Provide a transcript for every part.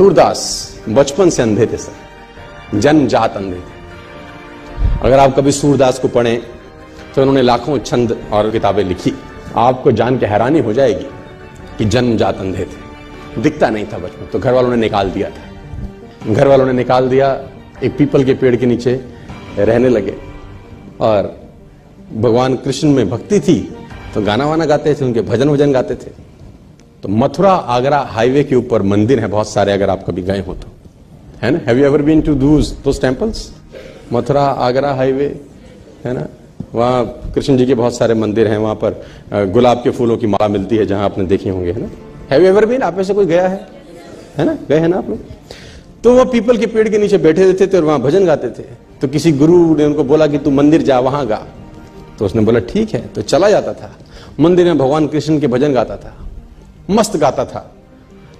सूरदास बचपन से अंधे थे सर, जन्मजात अंधे थे। अगर आप कभी सूरदास को पढ़ें तो उन्होंने लाखों छंद और किताबें लिखी। आपको जान के हैरानी हो जाएगी कि जन्मजात अंधे थे, दिखता नहीं था बचपन, तो घर वालों ने निकाल दिया था। घर वालों ने निकाल दिया, एक पीपल के पेड़ के नीचे रहने लगे और भगवान कृष्ण में भक्ति थी तो गाना वाना गाते थे, उनके भजन वजन गाते थे। तो मथुरा आगरा हाईवे के ऊपर मंदिर है बहुत सारे, अगर आप कभी गए हो तो, है ना। Have you ever been to those temples? Mathura Agra highway है ना, वहाँ कृष्ण जी के बहुत सारे मंदिर हैं। वहां पर गुलाब के फूलों की माला मिलती है, जहां आपने देखे होंगे, है ना। Have you ever been? आप में से कोई गया है ना, गए हैं ना आप लोग? तो वो पीपल के पेड़ के नीचे बैठे रहते थे और वहां भजन गाते थे। तो किसी गुरु ने उनको बोला कि तू मंदिर जा, वहां गा। तो उसने बोला ठीक है, तो चला जाता था मंदिर में, भगवान कृष्ण के भजन गाता था, मस्त गाता था,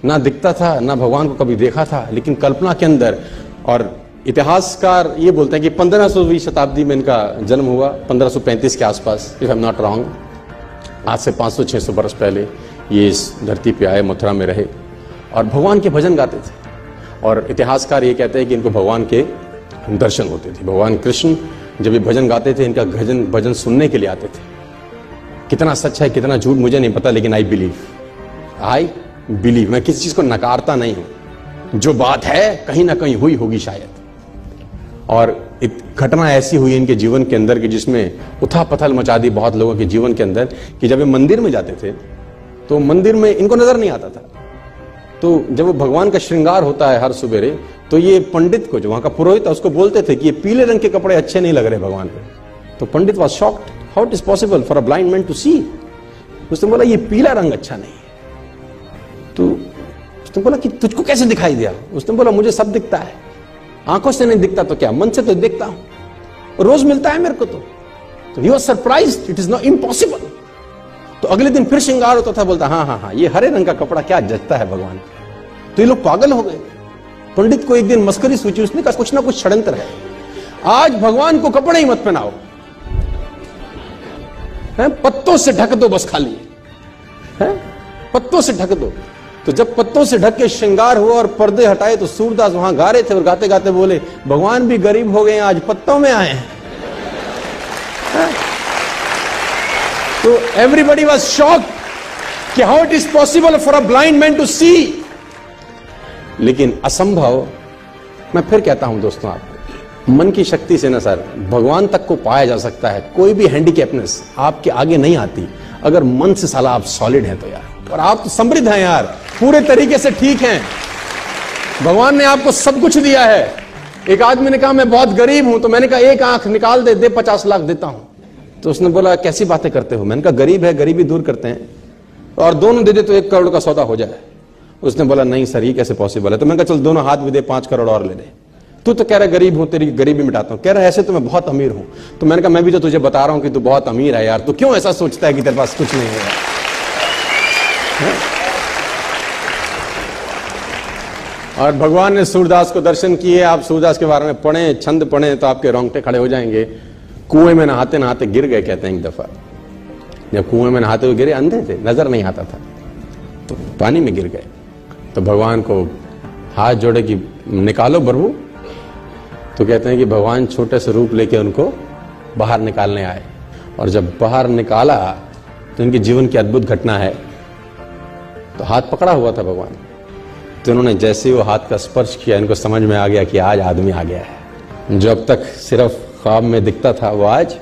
ना दिखता था ना भगवान को कभी देखा था, लेकिन कल्पना के अंदर। और इतिहासकार ये बोलते हैं कि 1500वीं शताब्दी में इनका जन्म हुआ, 1535 के आसपास, if I am not wrong. आज से 500-600 वर्ष पहले ये इस धरती पे आए, मथुरा में रहे और भगवान के भजन गाते थे। और इतिहासकार ये कहते हैं कि इनको भगवान के दर्शन होते थे। भगवान कृष्ण जब ये भजन गाते थे, इनका भजन सुनने के लिए आते थे। कितना सच है कितना झूठ मुझे नहीं पता, लेकिन आई बिलीव। मैं किसी चीज को नकारता नहीं हूं, जो बात है कहीं ना कहीं हुई होगी शायद। और एक घटना ऐसी हुई इनके जीवन के अंदर कि जिसमें उथल पथल मचा दी बहुत लोगों के जीवन के अंदर, कि जब ये मंदिर में जाते थे तो मंदिर में इनको नजर नहीं आता था। तो जब वो भगवान का श्रृंगार होता है हर सुबेरे, तो ये पंडित को, जो वहां का पुरोहित था, उसको बोलते थे कि ये पीले रंग के कपड़े अच्छे नहीं लग रहे भगवान पे। तो पंडित was shocked, how it is possible for a blind man to see. उसने बोला ये पीला रंग अच्छा नहीं है। तो उसने बोला कि तुझको कैसे दिखाई दिया? उसने बोला मुझे सब दिखता है, आंखों से नहीं दिखता तो क्या, मन से तो देखता हूं, रोज मिलता है मेरे को। तो he was surprised, it is not impossible. तो अगले दिन फिर श्रृंगार होता था, बोलता हाँ, ये हरे रंग का कपड़ा क्या जचता है भगवान। तो ये लोग पागल हो गए। पंडित को एक दिन मस्करी सूची, उसने कहा कुछ ना कुछ षड्यंत्र है, आज भगवान को कपड़े ही मत पहनाओ, पत्तों से ढक दो बस, खाली है पत्तों से ढक दो। तो जब पत्तों से ढक के श्रृंगार हुआ और पर्दे हटाए, तो सूरदास वहां गा रहे थे और गाते गाते बोले, भगवान भी गरीब हो गए, आज पत्तों में आए हैं। तो एवरीबडी वाज शॉक्ड कि how it is possible for a blind man to see. लेकिन असंभव, मैं फिर कहता हूं दोस्तों, आपको मन की शक्ति से ना सर भगवान तक को पाया जा सकता है। कोई भी हैंडीकैपनेस आपके आगे नहीं आती अगर मन से साला आप सॉलिड हैं तो यार। और आप तो समृद्ध हैं यार, पूरे तरीके से ठीक हैं, भगवान ने आपको सब कुछ दिया है। एक आदमी ने कहा मैं बहुत गरीब हूं, तो मैंने कहा एक आंख निकाल दे 50 लाख देता हूं। तो उसने बोला कैसी बातें करते हो? मैंने कहा गरीब है, गरीबी दूर करते हैं, और दोनों दे दे तो 1 करोड़ का सौदा हो जाए। उसने बोला नहीं सर, ये कैसे पॉसिबल है? तो मैंने कहा चल दोनों हाथ भी दे, 5 करोड़ और ले ले। तू तो कह रहा गरीब हूं, तेरी गरीबी मिटाता हूं। कह रहा ऐसे तो मैं बहुत अमीर हूं। तो मैंने कहा मैं भी तो तुझे बता रहा हूं कि तू बहुत अमीर है यार, तू क्यों ऐसा सोचता है कि तेरे पास कुछ नहीं है? और भगवान ने सूरदास को दर्शन किए। आप सूरदास के बारे में पढ़ें, छंद पढ़ें तो आपके रोंगटे खड़े हो जाएंगे। कुएं में नहाते नहाते गिर गए, कहते हैं एक दफा। जब कुएं में नहाते हुए गिरे, अंधे थे, नजर नहीं आता था, तो पानी में गिर गए। तो भगवान को हाथ जोड़े कि निकालो प्रभु। तो कहते हैं कि भगवान छोटे से रूप लेके उनको बाहर निकालने आए। और जब बाहर निकाला तो इनके जीवन की अद्भुत घटना है। तो हाथ पकड़ा हुआ था भगवान, तो उन्होंने जैसे ही वो हाथ का स्पर्श किया, इनको समझ में आ गया कि आज आदमी आ गया है। जो अब तक सिर्फ ख्वाब में दिखता था वो आज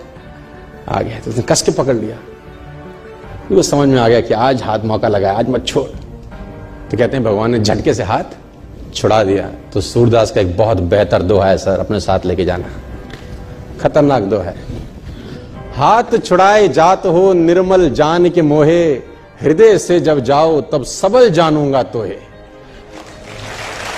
आ गया। तो उसने कस के पकड़ लिया, वो समझ में आ गया कि आज हाथ मौका लगा, आज मत छोड़। तो कहते हैं भगवान ने झटके से हाथ छुड़ा दिया। तो सूरदास का एक बहुत बेहतर दोहा है सर, अपने साथ लेके जाना, खतरनाक दोहा है। हाथ छुड़ाए जात हो निर्मल जान के मोहे, हृदय से जब जाओ तब सबल जानूंगा तोहे।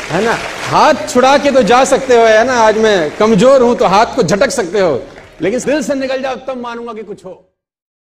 है ना, हाथ छुड़ा के तो जा सकते हो, है ना, आज मैं कमजोर हूं तो हाथ को झटक सकते हो, लेकिन दिल से निकल जाओ तब मानूंगा कि कुछ हो।